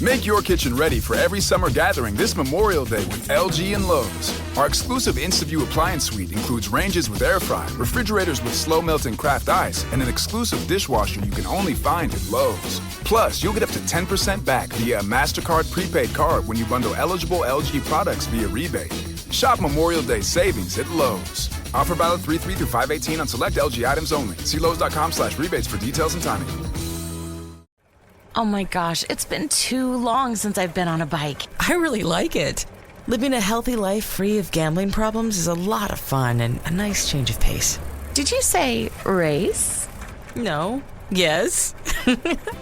Make your kitchen ready for every summer gathering this Memorial Day with LG and Lowe's. Our exclusive InstaView appliance suite includes ranges with air fry, refrigerators with slow melting craft ice, and an exclusive dishwasher you can only find at Lowe's. Plus, you'll get up to 10% back via a MasterCard prepaid card when you bundle eligible LG products via rebate. Shop Memorial Day savings at Lowe's. Offer valid 3/3 through 5/18 on select LG items only. See Lowe's.com/rebates for details and timing. Oh my gosh, it's been too long since I've been on a bike. I really like it. Living a healthy life free of gambling problems is a lot of fun and a nice change of pace. Did you say race? No. Yes.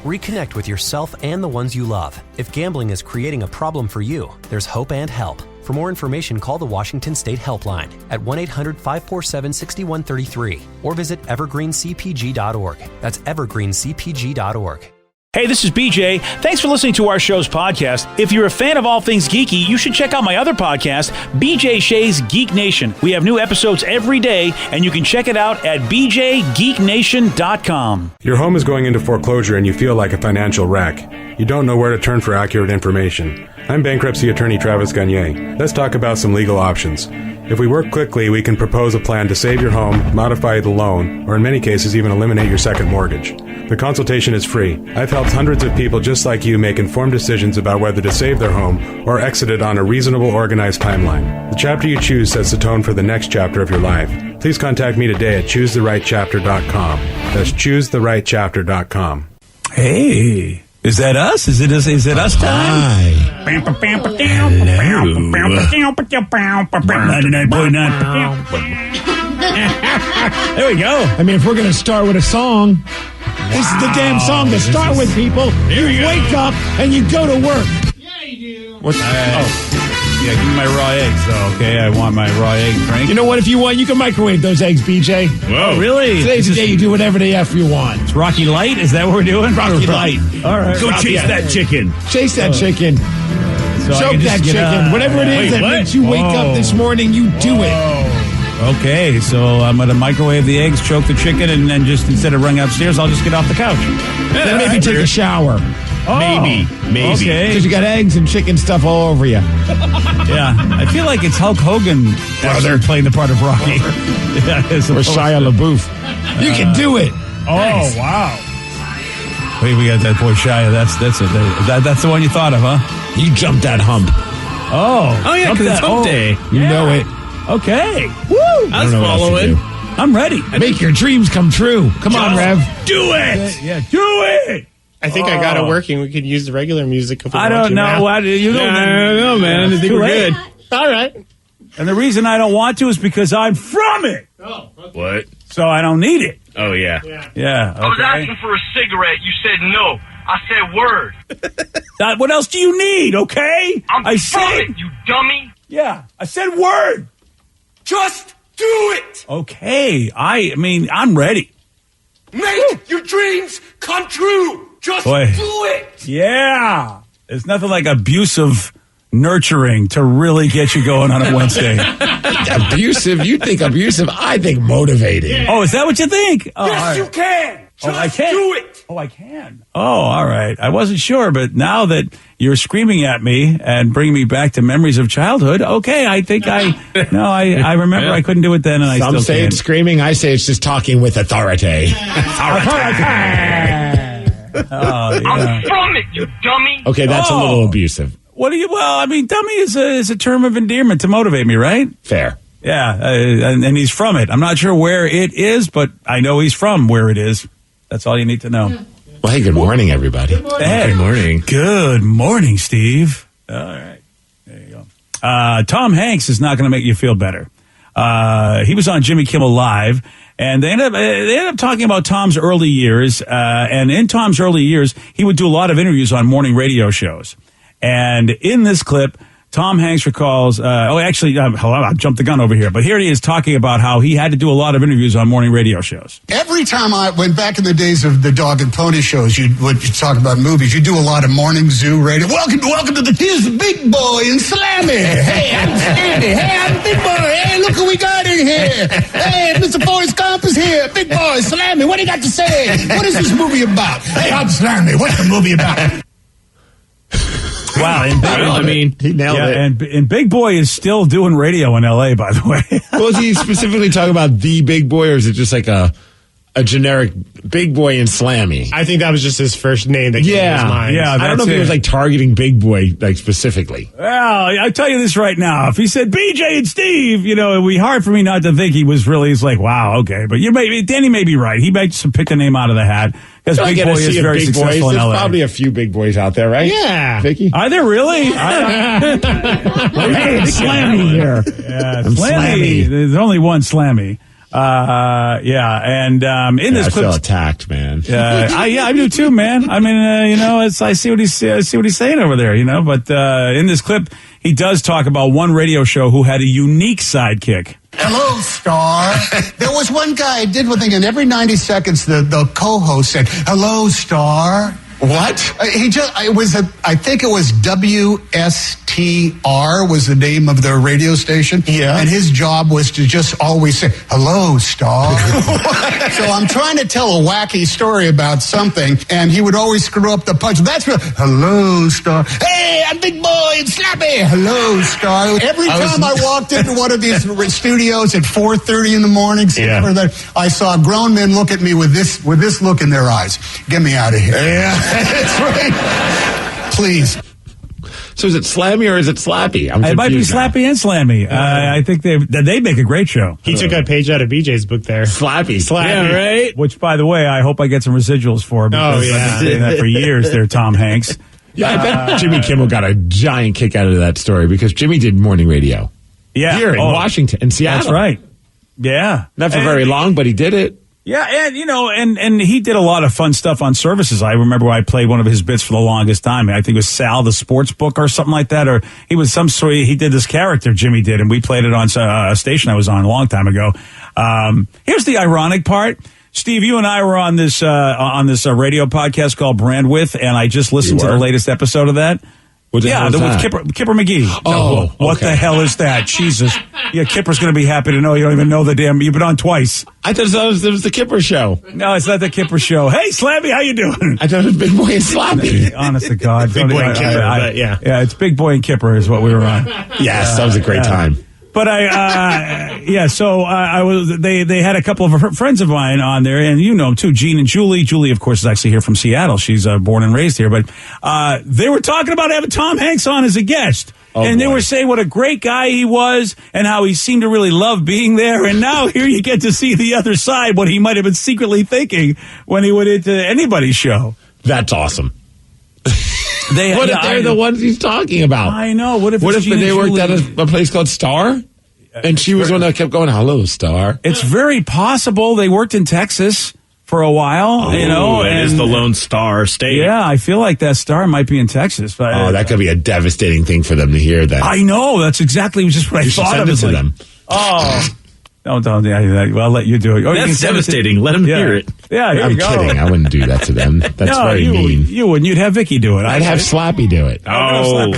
Reconnect with yourself and the ones you love. If gambling is creating a problem for you, there's hope and help. For more information, call the Washington State Helpline at 1-800-547-6133 or visit evergreencpg.org. That's evergreencpg.org. Hey, this is BJ. Thanks for listening to our show's podcast. If you're a fan of all things geeky, you should check out my other podcast, BJ Shea's Geek Nation. We have new episodes every day, and you can check it out at bjgeeknation.com. Your home is going into foreclosure and you feel like a financial wreck. You don't know where to turn for accurate information. I'm bankruptcy attorney Travis Gagne. Let's talk about some legal options. If we work quickly, we can propose a plan to save your home, modify the loan, or in many cases even eliminate your second mortgage. The consultation is free. I've helped hundreds of people just like you make informed decisions about whether to save their home or exit it on a reasonable, organized timeline. The chapter you choose sets the tone for the next chapter of your life. Please contact me today at choosetherightchapter.com. That's choosetherightchapter.com. Hey, is that us? Is it us time? Hi. 99.9. There we go. I mean, if we're going to start with a song, this is the damn song to start with, people. You wake up and you go to work. Yeah, you do. What's Yeah, give me my raw eggs, though, okay? I want my raw egg drink. You know what? If you want, you can microwave those eggs, BJ. Whoa, really? Today's the day you do whatever the F you want. It's Rocky Light? Is that what we're doing? Rocky Light. All right. Go chase that chicken. Chase that chicken. So Choke that chicken. Whatever it is that makes you wake up this morning, you do it. Okay, so I'm going to microwave the eggs, choke the chicken, and then just instead of running upstairs, I'll just get off the couch. Then maybe take a shower. Maybe. Okay. Because you got eggs and chicken stuff all over you. Yeah, I feel like it's Hulk Hogan actually playing the part of Rocky. Or Shia LaBeouf. You can do it. Oh, wow. Wait, we got that boy Shia. That's the one you thought of, huh? You jumped that hump. Oh yeah, because it's hump day. You know it. Okay. Woo! I was following. I'm ready. Make your dreams come true. Come on, Rev. Do it. Yeah, do it. I think I got it working. We could use the regular music. If we I don't know. I don't know, man. I think we're good. All right. And the reason I don't want to is because I'm from it. Oh, okay. What? So I don't need it. Oh, yeah. Yeah. Okay. I was asking for a cigarette. You said no. I said word. What else do you need, okay? I said it, you dummy. Yeah, I said word. Just do it. Okay, I mean, I'm ready. Make your dreams come true. Just do it. Yeah. There's nothing like abusive nurturing to really get you going on a Wednesday. Abusive? You think abusive? I think motivating. Yeah. Oh, is that what you think? Oh, yes, you can. I can. Do it. Oh, I can. Oh, all right. I wasn't sure, but now that you're screaming at me and bringing me back to memories of childhood, okay, I think I remember I couldn't do it then, and I still can. Some say it's screaming. I say it's just talking with authority. Authority. I'm from it, you dummy. Okay, that's a little abusive. What do you? Well, I mean, dummy is a term of endearment to motivate me, right? Fair. Yeah, and he's from it. I'm not sure where it is, but I know he's from where it is. That's all you need to know. Well, hey, good morning, everybody. Good morning. Good morning, Steve. All right. There you go. Tom Hanks is not going to make you feel better. He was on Jimmy Kimmel Live, and they ended up talking about Tom's early years. And in Tom's early years, he would do a lot of interviews on morning radio shows. And in this clip, Tom Hanks recalls, hold on, I jumped the gun over here, but here he is talking about how he had to do a lot of interviews on morning radio shows. Every time I went back in the days of the dog and pony shows, you'd talk about movies. You do a lot of morning zoo radio. Welcome to here's the big boy and Slammy. Hey, I'm Sandy. Hey, I'm the big boy. Hey, look who we got in here. Hey, Mr. Forrest Gump is here. Big boy, Slammy. What do you got to say? What is this movie about? Hey, I'm Slammy. What's the movie about? Wow. He nailed it. And Big Boy is still doing radio in L.A., by the way. Well, is he specifically talking about the Big Boy, or is it just like a generic Big Boy and Slammy? I think that was just his first name that came to his mind. Yeah, I don't know if he was like targeting Big Boy like specifically. Well, I tell you this right now. If he said BJ and Steve, it would be hard for me not to think he was really. It's like, wow, okay. But Danny may be right. He might just pick a name out of the hat because Big Boy is very successful in There's LA. probably a few Big Boys out there, right? Yeah. Vicky? Are there really? Hey, it's Slammy here. Yeah, I'm Slammy. There's only one Slammy. And in this I clip, feel attacked, man. I do too, man. I mean, I see what he's saying over there, But in this clip, he does talk about one radio show who had a unique sidekick. Hello, Star. There was one guy I did one thing, and every 90 seconds the co-host said, "Hello, Star." What? I think it was WSTR was the name of the radio station. Yeah. And his job was to just always say, "Hello, Star." So I'm trying to tell a wacky story about something, and he would always screw up the punch. That's real. "Hello, Star." "Hey, I'm Big Boy and Slappy." "Hello, Star." Every time I walked into one of these studios at 4:30 in the morning, I saw grown men look at me with this look in their eyes. "Get me out of here." Yeah. That's right. Please. So is it Slammy or is it Slappy? It might be Slappy and Slammy. I think they make a great show. He took a page out of BJ's book there. Slappy. Yeah, right? Which, by the way, I hope I get some residuals for because I've been saying that for years there, Tom Hanks. Yeah, I bet Jimmy Kimmel got a giant kick out of that story because Jimmy did morning radio. Yeah. Here in Washington, in Seattle. That's right. Yeah. Not for very long, but he did it. Yeah, and and he did a lot of fun stuff on services. I remember I played one of his bits for the longest time. I think it was Sal the Sports Book or something like that, or he was some sort. He did this character, Jimmy did, and we played it on a station I was on a long time ago. Here's the ironic part. Steve, you and I were on this radio podcast called Brandwidth, and I just listened to the latest episode of that. With Kipper McGee. Oh, what the hell is that? Jesus. Yeah, Kipper's going to be happy to know you don't even know the damn. You've been on twice. I thought it was the Kipper show. No, it's not the Kipper show. Hey, Slammy, how you doing? I thought it was Big Boy and Slappy. Honest to God. Big Boy and Kipper, yeah. Yeah, it's Big Boy and Kipper is what we were on. Yes, that was a great time. But they had a couple of friends of mine on there, and you know them too, Gene and Julie. Julie, of course, is actually here from Seattle. She's born and raised here. But they were talking about having Tom Hanks on as a guest. They were saying what a great guy he was and how he seemed to really love being there. And now here you get to see the other side, what he might have been secretly thinking when he went into anybody's show. That's awesome. What if they're the ones he's talking about? I know. What if they worked at a place called Star? And she was the one that kept going, "Hello, Star." It's very possible they worked in Texas for a while, It is the Lone Star State. Yeah, I feel like that star might be in Texas. But that could be a devastating thing for them to hear. That I know. That's exactly just what I thought of. Send it to them. Oh. Don't. Yeah, well, I'll let you do it. That's devastating. Let them hear it. Yeah, here I'm you go. kidding. I wouldn't do that to them. That's very mean. You wouldn't. You'd have Vicky do it. I'd have Slappy do it. Slappy.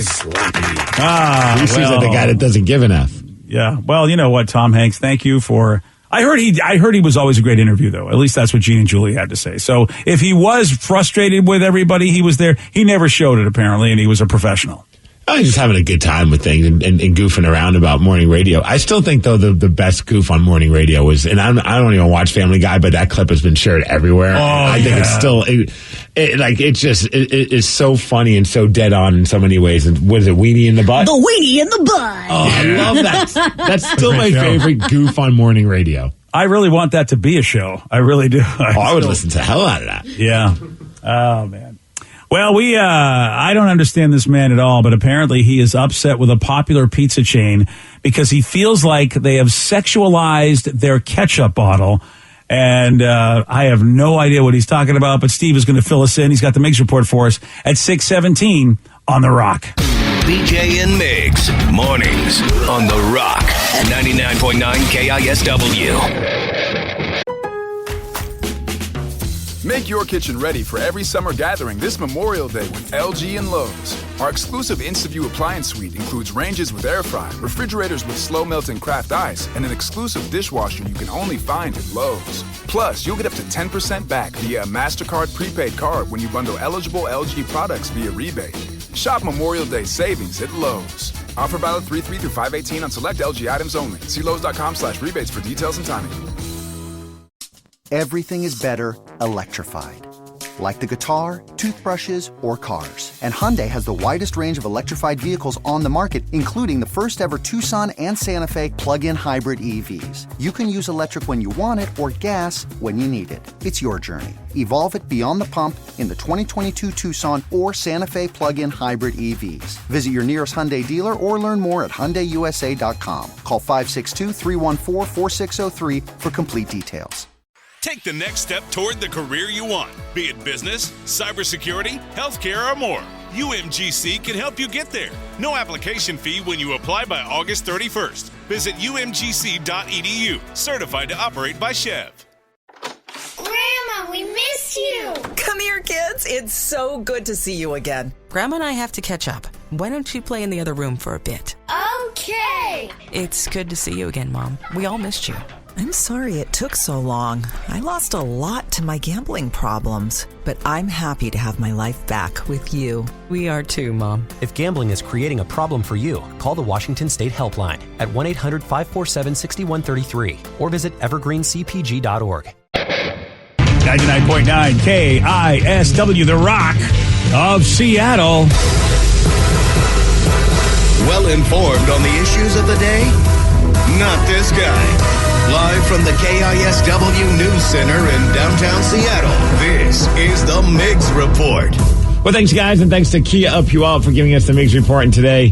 He seems like the guy that doesn't give enough. Yeah. Well, you know what, Tom Hanks, thank you for... I heard he was always a great interview, though. At least that's what Gene and Julie had to say. So if he was frustrated with everybody, he was there. He never showed it, apparently, and he was a professional. I was just having a good time with things and goofing around about morning radio. I still think, though, the best goof on morning radio was, and I don't even watch Family Guy, but that clip has been shared everywhere. I think it's still, it's so funny and so dead on in so many ways. And what is it, Weenie in the Butt? The weenie in the butt. Oh, I love that. That's still my favorite goof on morning radio. I really want that to be a show. I really do. I would listen to the hell out of that. Yeah. Oh, man. Well, I don't understand this man at all, but apparently he is upset with a popular pizza chain because he feels like they have sexualized their ketchup bottle. And I have no idea what he's talking about, but Steve is going to fill us in. He's got the Mix Report for us at 6:17 on The Rock. BJ and Migs, mornings on The Rock, 99.9 KISW. Make your kitchen ready for every summer gathering this Memorial Day with LG and Lowe's. Our exclusive InstaView appliance suite includes ranges with air fry, refrigerators with slow melting craft ice, and an exclusive dishwasher you can only find at Lowe's. Plus, you'll get up to 10% back via a MasterCard prepaid card when you bundle eligible LG products via rebate. Shop Memorial Day savings at Lowe's. Offer valid 3/3 through 5/18 on select LG items only. See Lowe's.com/rebates for details and timing. Everything is better electrified. Like the guitar, toothbrushes, or cars. And Hyundai has the widest range of electrified vehicles on the market, including the first ever Tucson and Santa Fe plug-in hybrid EVs. You can use electric when you want it or gas when you need it. It's your journey. Evolve it beyond the pump in the 2022 Tucson or Santa Fe plug-in hybrid EVs. Visit your nearest Hyundai dealer or learn more at HyundaiUSA.com. Call 562-314-4603 for complete details. Take the next step toward the career you want, be it business, cybersecurity, healthcare, or more. UMGC can help you get there. No application fee when you apply by August 31st. Visit umgc.edu, certified to operate by Chev. Grandma, we missed you. Come here, kids. It's so good to see you again. Grandma and I have to catch up. Why don't you play in the other room for a bit? Okay. It's good to see you again, Mom. We all missed you. I'm sorry it took so long. I lost a lot to my gambling problems, but I'm happy to have my life back with you. We are too, Mom. If gambling is creating a problem for you, call the Washington State Helpline at 1-800-547-6133 or visit evergreencpg.org. 99.9 KISW, The Rock of Seattle. Well informed on the issues of the day? Not this guy. Live from the KISW News Center in downtown Seattle, this is the Migs Report. Well, thanks, guys, and thanks to Kia of Puyallup for giving us the Migs Report. And today,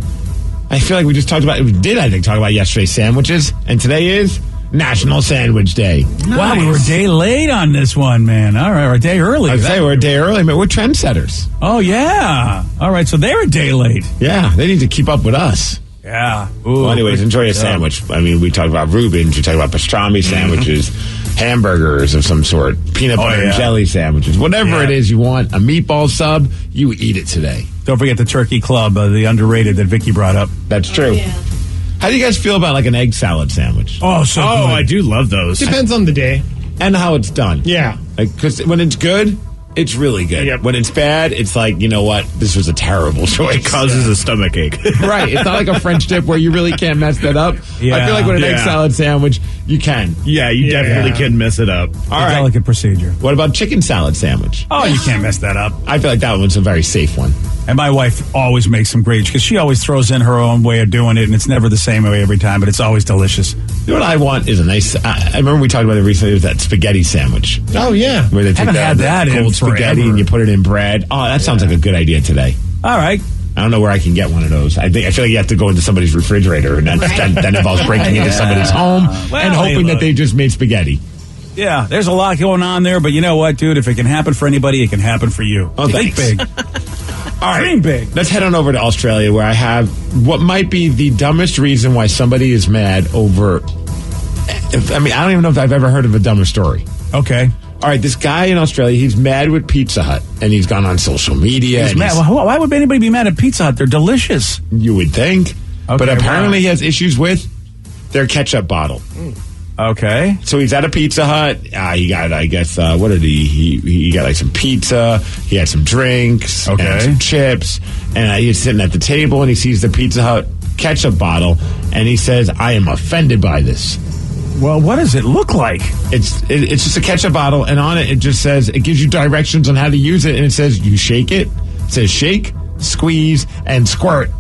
I feel like we just talked about, talk about yesterday's sandwiches, and today is National Sandwich Day. Nice. Wow, we were a day late on this one, man. All right, we're a day early. I'd say we're a day early, man. We're trendsetters. Oh, yeah. All right, so they're a day late. Yeah, they need to keep up with us. Yeah. Ooh, well, anyways, enjoy a sandwich. I mean, we talked about Reubens, we talked about pastrami sandwiches, hamburgers of some sort, peanut butter and jelly sandwiches, whatever it is you want, a meatball sub, you eat it today. Don't forget the Turkey Club, the underrated that Vicky brought up. That's true. Yeah. How do you guys feel about like an egg salad sandwich? Oh, so good. I do love those. Depends on the day. And how it's done. Yeah. Because when it's good, it's really good. Yep. When it's bad, it's like, you know what? This was a terrible choice. It causes a stomach ache. Right. It's not like a French dip where you really can't mess that up. Yeah. I feel like with an egg salad sandwich, you can. Yeah, you definitely can mess it up. All right. Delicate procedure. What about chicken salad sandwich? Oh, you can't mess that up. I feel like that one's a very safe one. And my wife always makes some great, because she always throws in her own way of doing it, and it's never the same way every time, but it's always delicious. You know what I want is a nice, I remember we talked about it recently, it was that spaghetti sandwich. Oh, yeah. Where they take that cold spaghetti and you put it in bread. Oh, that sounds like a good idea today. All right. I don't know where I can get one of those. I feel like you have to go into somebody's refrigerator, and that involves breaking into somebody's home and hoping that they just made spaghetti. Yeah, there's a lot going on there, but you know what, dude? If it can happen for anybody, it can happen for you. Oh, think big. All right, dream big. Let's head on over to Australia, where I have what might be the dumbest reason why somebody is mad over. I mean, I don't even know if I've ever heard of a dumber story. Okay. All right, this guy in Australia, he's mad with Pizza Hut, and he's gone on social media. He's mad. Why would anybody be mad at Pizza Hut? They're delicious. You would think. Okay, but apparently he has issues with their ketchup bottle. Okay. So he's at a Pizza Hut. He got, I guess, what did he got like some pizza. He had some drinks and some chips. And he's sitting at the table, and he sees the Pizza Hut ketchup bottle, and he says, I am offended by this. Well, what does it look like? It's just a ketchup bottle, and on it just says, it gives you directions on how to use it, and it says you shake it. It says shake, squeeze, and squirt.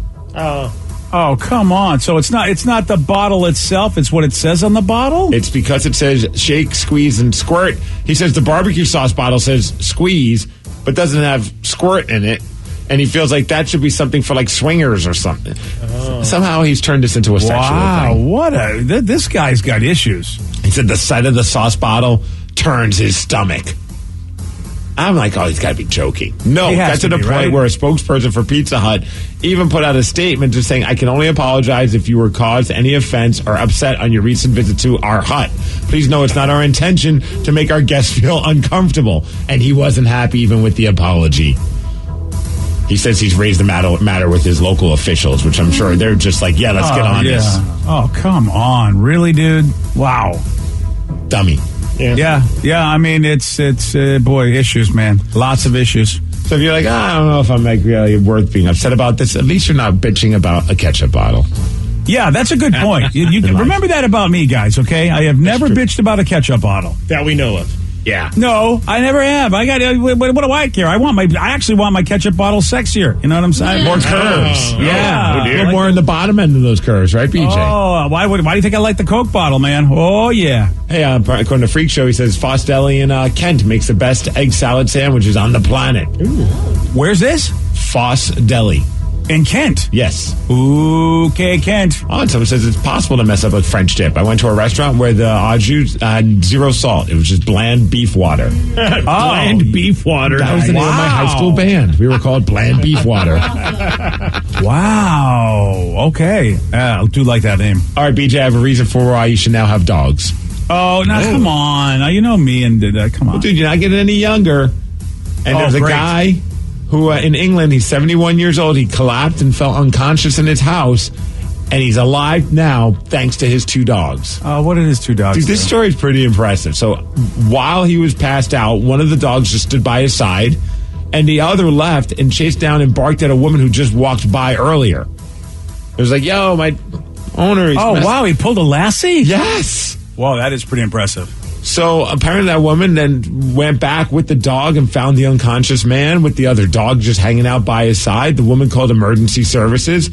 Oh, come on. So it's not the bottle itself, it's what it says on the bottle? It's because it says shake, squeeze, and squirt. He says the barbecue sauce bottle says squeeze, but doesn't have squirt in it. And he feels like that should be something for like swingers or something. Oh. Somehow he's turned this into a sexual thing. Wow, this guy's got issues. He said the sight of the sauce bottle turns his stomach. I'm like, oh, he's got to be joking. No, that's to the point where a spokesperson for Pizza Hut even put out a statement just saying, I can only apologize if you were caused any offense or upset on your recent visit to our hut. Please know it's not our intention to make our guests feel uncomfortable. And he wasn't happy even with the apology. He says he's raised the matter with his local officials, which I'm sure they're just like, yeah, let's get on this. Oh, come on. Really, dude? Wow. Dummy. Yeah. I mean, it's boy, issues, man. Lots of issues. So if you're like, I don't know if I'm like really worth being upset about this, at least you're not bitching about a ketchup bottle. Yeah, that's a good point. You remember that about me, guys, okay? I have never bitched about a ketchup bottle. That we know of. Yeah. No, I never have. I got. What do I care? I actually want my ketchup bottle sexier. You know what I'm saying? More curves. Yeah. A little more in the bottom end of those curves, right, BJ? Oh, why do you think I like the Coke bottle, man? Oh, yeah. Hey, according to Freak Show, he says Foss Deli in Kent makes the best egg salad sandwiches on the planet. Ooh. Where's this? Foss Deli. In Kent? Yes. Okay, Kent. Oh, and someone says it's possible to mess up a French dip. I went to a restaurant where the au jus had zero salt. It was just bland beef water. Bland beef water. That was the name of my high school band. We were called Bland Beef Water. Wow. Okay. I do like that name. All right, BJ, I have a reason for why you should now have dogs. Oh, now come on. Now, you know me and come on. Well, dude, you're not getting any younger. And there's a guy who in England, he's 71 years old. He collapsed and fell unconscious in his house, and he's alive now thanks to his 2 dogs. What did his 2 dogs do? This story is pretty impressive. So while he was passed out, one of the dogs just stood by his side, and the other left and chased down and barked at a woman who just walked by earlier. It was like, yo, my owner. Wow, he pulled a lassie? Yes. Wow, that is pretty impressive. So apparently that woman then went back with the dog and found the unconscious man with the other dog just hanging out by his side. The woman called emergency services,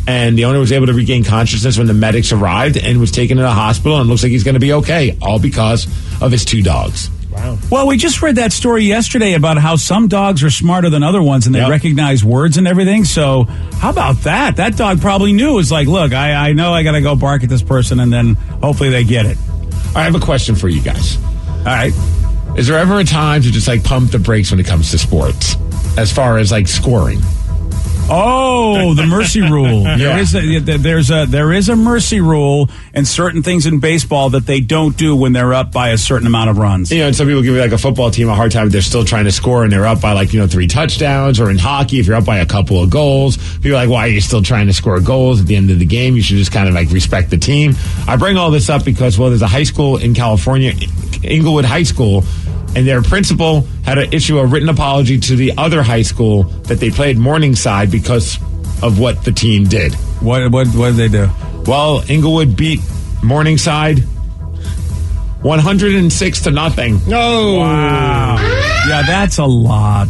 and the owner was able to regain consciousness when the medics arrived and was taken to the hospital, and looks like he's going to be okay, all because of his 2 dogs. Wow. Well, we just read that story yesterday about how some dogs are smarter than other ones, and they recognize words and everything. So how about that? That dog probably knew. It's like, look, I know I got to go bark at this person, and then hopefully they get it. I have a question for you guys. All right. Is there ever a time to just like pump the brakes when it comes to sports, as far as like scoring? Oh, the mercy rule. There is a mercy rule and certain things in baseball that they don't do when they're up by a certain amount of runs. You know, and some people give like a football team a hard time if they're still trying to score and they're up by 3 touchdowns, or in hockey if you're up by a couple of goals. People are like, why are you still trying to score goals at the end of the game? You should just kind of respect the team. I bring all this up because, there's a high school in California, Inglewood High School, and their principal had to issue a written apology to the other high school that they played Morningside because of what the team did. What did they do? Well, Inglewood beat Morningside 106-0. Oh, wow! Yeah, that's a lot.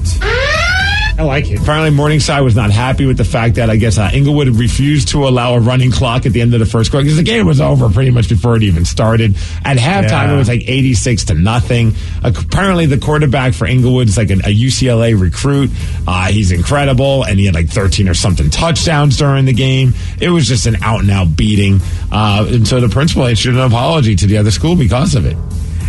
I like it. Apparently, Morningside was not happy with the fact that, I guess, Inglewood refused to allow a running clock at the end of the first quarter because the game was over pretty much before it even started. At halftime, it was 86-0. Apparently, the quarterback for Inglewood is a UCLA recruit. He's incredible, and he had 13 or something touchdowns during the game. It was just an out-and-out beating. And so the principal issued an apology to the other school because of it.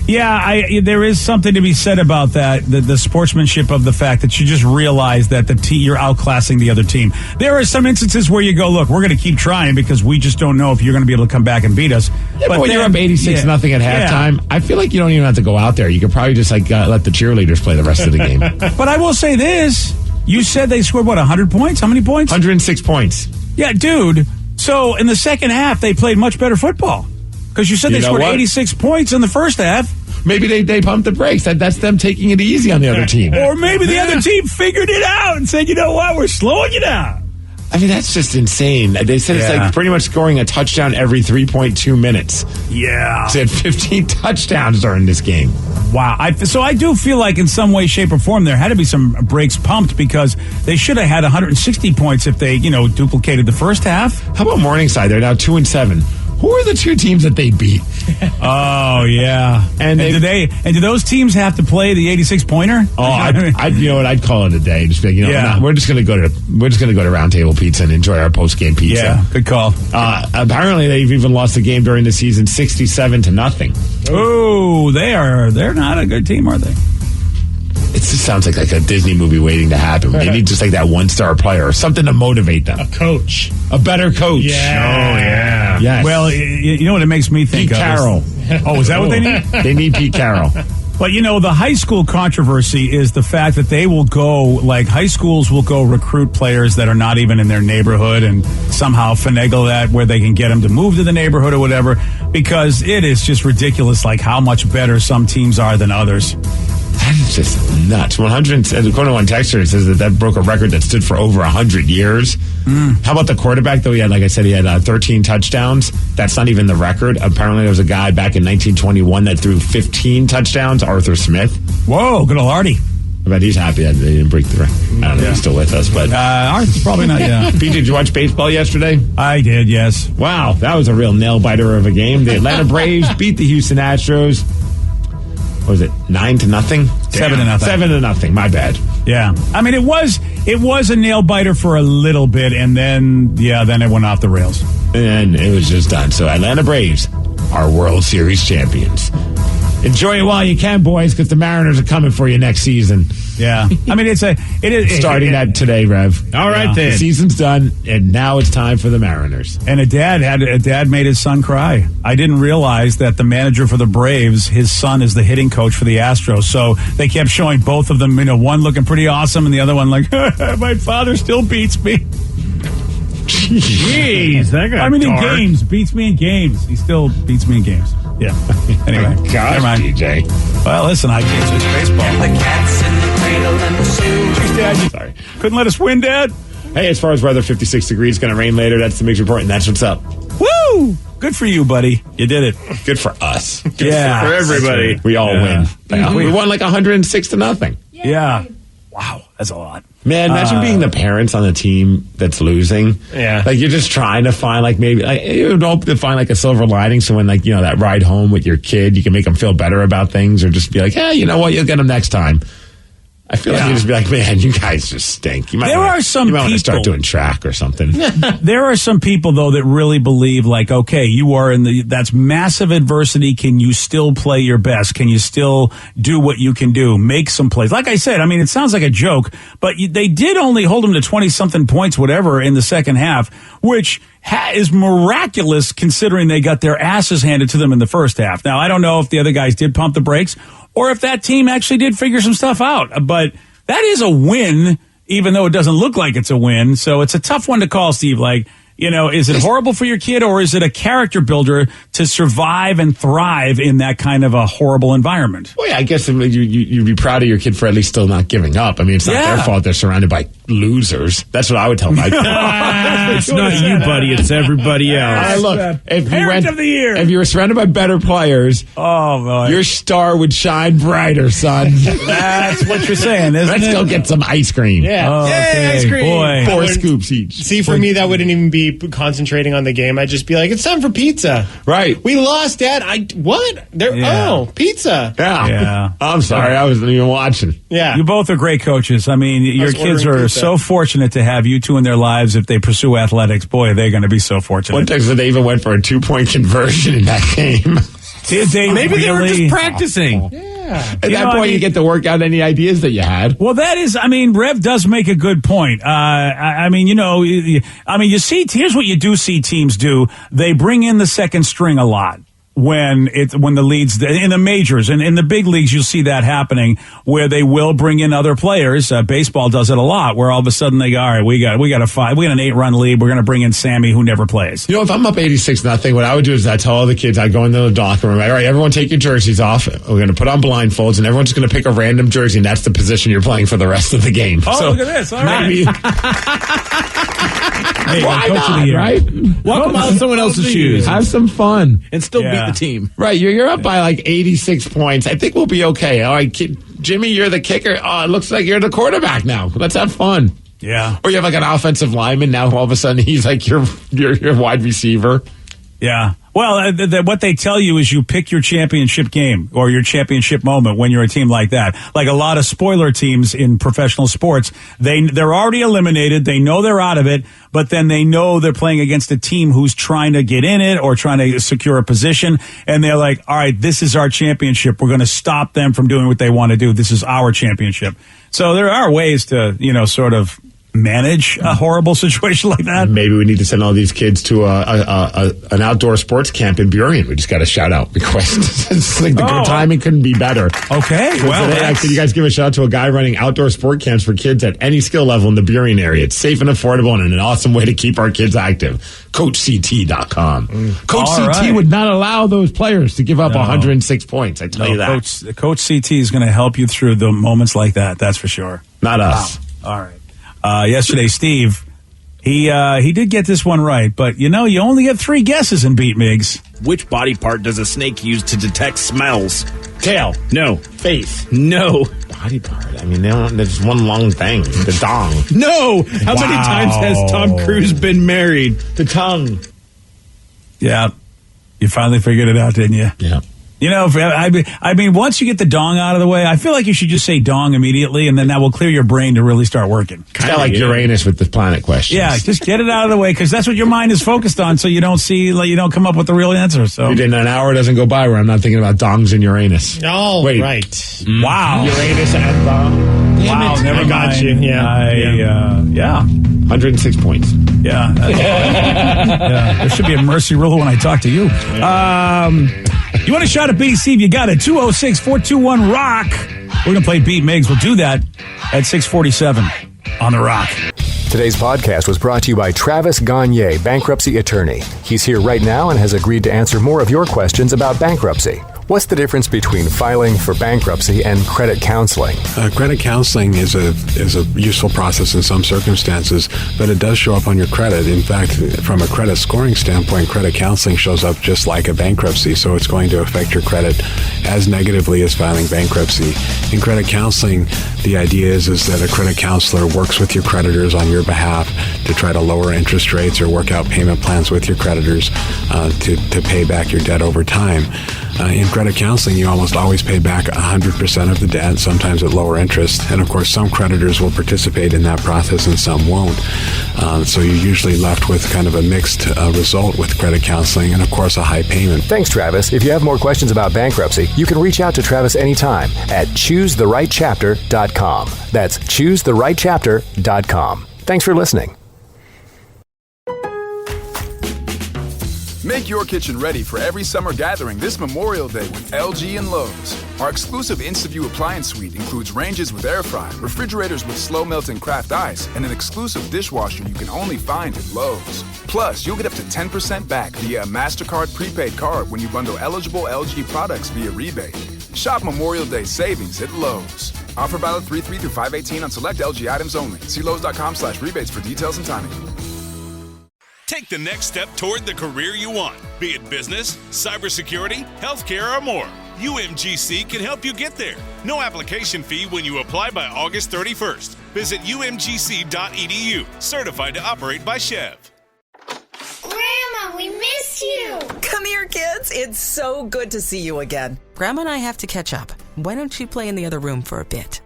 Yeah, there is something to be said about that, the sportsmanship of the fact that you just realize that you're outclassing the other team. There are some instances where you go, look, we're going to keep trying because we just don't know if you're going to be able to come back and beat us. Yeah, but when you're up 86-0 at halftime, I feel like you don't even have to go out there. You could probably just let the cheerleaders play the rest of the game. But I will say this. You said they scored, 100 points? How many points? 106 points. Yeah, dude. So in the second half, they played much better football. Because you said they scored 86 points in the first half. Maybe they pumped the brakes. That's them taking it easy on the other team. Or maybe the other team figured it out and said, you know what, we're slowing you down. I mean, that's just insane. They said it's pretty much scoring a touchdown every 3.2 minutes. Yeah. They had 15 touchdowns during this game. Wow. So I do feel like in some way, shape, or form, there had to be some brakes pumped because they should have had 160 points if they, duplicated the first half. How about Morningside? They're now 2-7. Who are the 2 teams that they beat? Oh yeah, and do those teams have to play the 86-pointer? Oh, I'd call it a day. Just be we're just gonna go to Round Table Pizza and enjoy our post game pizza. Yeah, good call. Apparently, they've even lost the game during the season 67-0. Oh, they're not a good team, are they? It just sounds like a Disney movie waiting to happen. They need just that 1-star player or something to motivate them. A coach. A better coach. Yeah. Oh, yeah. Yes. Well, you know what it makes me think Pete of? Carroll. Is that what they need? They need Pete Carroll. But, the high school controversy is the fact that they will go, high schools will go recruit players that are not even in their neighborhood and somehow finagle that where they can get them to move to the neighborhood or whatever, because it is just ridiculous, how much better some teams are than others. That is just nuts. 100. According to one texter, it says that broke a record that stood for over 100 years. How about the quarterback, though? He had, like I said, he had 13 touchdowns. That's not even the record. Apparently, there was a guy back in 1921 that threw 15 touchdowns, Arthur Smith. Whoa, good old Artie. I bet he's happy that they didn't break the record. I don't know if he's still with us, but Art's probably not. Yeah. Pete, did you watch baseball yesterday? I did. Yes. Wow, that was a real nail biter of a game. The Atlanta Braves beat the Houston Astros. What was it, 9-0? 7-0. 7-0. My bad. Yeah, I mean it was a nail biter for a little bit, and then it went off the rails, and it was just done. So Atlanta Braves are World Series champions. Enjoy it while you can, boys, because the Mariners are coming for you next season. Yeah, I mean it is starting that today, Rev. All right, then the season's done, and now it's time for the Mariners. And a dad made his son cry. I didn't realize that the manager for the Braves, his son is the hitting coach for the Astros. So they kept showing both of them, one looking pretty awesome, and the other one like, my father still beats me. Jeez, that got in dark. games, beats me in games. He still beats me in games. Yeah. Anyway, gosh, never mind. DJ. Well, listen, I can't just baseball. And the cat's in the cradle and the shoes. Dad, sorry, couldn't let us win, Dad. Hey, as far as weather, 56 degrees, going to rain later. That's the Mix Report, and that's what's up. Woo! Good for you, buddy. You did it. Good for us. Good yeah, for everybody. We all win. We won like 106-0. Yeah. Wow, that's a lot. Man, imagine being the parents on a team that's losing. Yeah. Like, you're just trying to find, like, maybe, like, you would hope to find, like, a silver lining. So when, like, that ride home with your kid, you can make them feel better about things, or just be like, hey, you know what, you'll get them next time. I feel like you just be like, man, you guys just stink. You might want to start doing track or something. There are some people, though, that really believe, like, okay, you are that's massive adversity. Can you still play your best? Can you still do what you can do? Make some plays. Like I said, I mean, it sounds like a joke, but they did only hold them to 20-something points, whatever, in the second half, which is miraculous considering they got their asses handed to them in the first half. Now, I don't know if the other guys did pump the brakes or if that team actually did figure some stuff out. But that is a win, even though it doesn't look like it's a win. So it's a tough one to call, Steve. Like, is it horrible for your kid, or is it a character builder to survive and thrive in that kind of a horrible environment? Well, yeah, I guess you'd be proud of your kid for at least still not giving up. I mean, it's not their fault they're surrounded by losers. That's what I would tell my kid. It's not you, buddy. It's everybody else. Look, Parent of the year. If you were surrounded by better players, your star would shine brighter, son. That's what you're saying, isn't Let's go get some ice cream. Yeah. Oh, Yay, ice cream. Boy. 4 scoops each. See, for me, that wouldn't even be concentrating on the game. I'd just be like, it's time for pizza. Right. We lost, Dad. What? Pizza. Yeah. I'm sorry. I wasn't even watching. Yeah. You both are great coaches. I mean, your kids are so fortunate to have you two in their lives. If they pursue athletics, boy, they're going to be so fortunate. One text that they even went for a 2-point conversion in that game. Maybe they were just practicing. Yeah. At that point, you get to work out any ideas that you had. Well, that is, Rev does make a good point. You see, here's what you do see teams do. They bring in the second string a lot. When the leads in the majors and in the big leagues, you'll see that happening where they will bring in other players. Baseball does it a lot, where all of a sudden they go, all right, we got an 8-run lead. We're going to bring in Sammy, who never plays. If I'm up 86-0, what I would do is I tell all the kids, I'd go into the locker room. All right, everyone take your jerseys off. We're going to put on blindfolds, and everyone's going to pick a random jersey, and that's the position you're playing for the rest of the game. Oh, look at this! All right. Why not, right? Welcome out of someone else's shoes. Have some fun. And still beat the team. Right, you're up by like 86 points. I think we'll be okay. All right, Jimmy, you're the kicker. Oh, it looks like you're the quarterback now. Let's have fun. Yeah. Or you have like an offensive lineman. Now all of a sudden he's like your wide receiver. Yeah. Well, what they tell you is you pick your championship game or your championship moment when you're a team like that. Like a lot of spoiler teams in professional sports, they're already eliminated. They know they're out of it, but then they know they're playing against a team who's trying to get in it or trying to secure a position. And they're like, all right, this is our championship. We're going to stop them from doing what they want to do. This is our championship. So there are ways to, sort of manage a horrible situation like that. Maybe we need to send all these kids to an outdoor sports camp in Burien. We just got a shout-out request. It's like the timing couldn't be better. Okay, well, could you guys give a shout-out to a guy running outdoor sport camps for kids at any skill level in the Burien area? It's safe and affordable and an awesome way to keep our kids active. CoachCT.com. Coach CT would not allow those players to give up 106 points. I tell you that. Coach CT is going to help you through the moments like that. That's for sure. Not us. All right. Yesterday, Steve, he did get this one right, but you only get 3 guesses in Beat Migs. Which body part does a snake use to detect smells? Tail. No. Face. No. Body part. I mean, there's one long thing. The dong. No. How many times has Tom Cruise been married? The tongue. Yeah. You finally figured it out, didn't you? Yeah. I mean, once you get the dong out of the way, I feel like you should just say dong immediately, and then that will clear your brain to really start working. Kind of like Uranus with the planet questions. Yeah, just get it out of the way, because that's what your mind is focused on, so you don't come up with the real answer. So an hour doesn't go by where I'm not thinking about dongs in Uranus. Oh, wait. Right. Wow. Uranus and dong. Wow, never mind. Got you. Yeah. 106 points. Yeah. There should be a mercy rule when I talk to you. You want a shot at beating Steve? You got it. 206-421-ROCK. We're going to play Beat Migs. We'll do that at 6:47 on The Rock. Today's podcast was brought to you by Travis Gagne, bankruptcy attorney. He's here right now and has agreed to answer more of your questions about bankruptcy. What's the difference between filing for bankruptcy and credit counseling? Credit counseling is a useful process in some circumstances, but it does show up on your credit. In fact, from a credit scoring standpoint, credit counseling shows up just like a bankruptcy, so it's going to affect your credit as negatively as filing bankruptcy. In credit counseling, the idea is that a credit counselor works with your creditors on your behalf to try to lower interest rates or work out payment plans with your creditors to pay back your debt over time. In credit counseling, you almost always pay back 100% of the debt, sometimes at lower interest. And of course, some creditors will participate in that process and some won't. So you're usually left with kind of a mixed result with credit counseling and, of course, a high payment. Thanks, Travis. If you have more questions about bankruptcy, you can reach out to Travis anytime at ChooseTheRightChapter.com. That's ChooseTheRightChapter.com. Thanks for listening. Make your kitchen ready for every summer gathering this Memorial Day with LG and Lowe's. Our exclusive InstaView appliance suite includes ranges with air fry, refrigerators with slow melting craft ice, and an exclusive dishwasher you can only find at Lowe's. Plus, you'll get up to 10% back via a MasterCard prepaid card when you bundle eligible LG products via rebate. Shop Memorial Day savings at Lowe's. Offer valid 3/3 through 5/18 on select LG items only. See Lowe's.com/rebates for details and timing. Take the next step toward the career you want, be it business, cybersecurity, healthcare, or more. UMGC can help you get there. No application fee when you apply by August 31st. Visit umgc.edu, certified to operate by Chev. Grandma, we missed you. Come here, kids. It's so good to see you again. Grandma and I have to catch up. Why don't you play in the other room for a bit?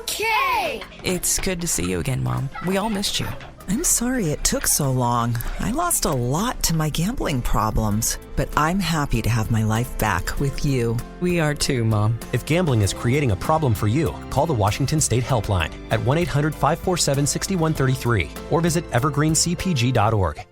Okay. It's good to see you again, Mom. We all missed you. I'm sorry it took so long. I lost a lot to my gambling problems, but I'm happy to have my life back with you. We are too, Mom. If gambling is creating a problem for you, call the Washington State Helpline at 1-800-547-6133 or visit evergreencpg.org.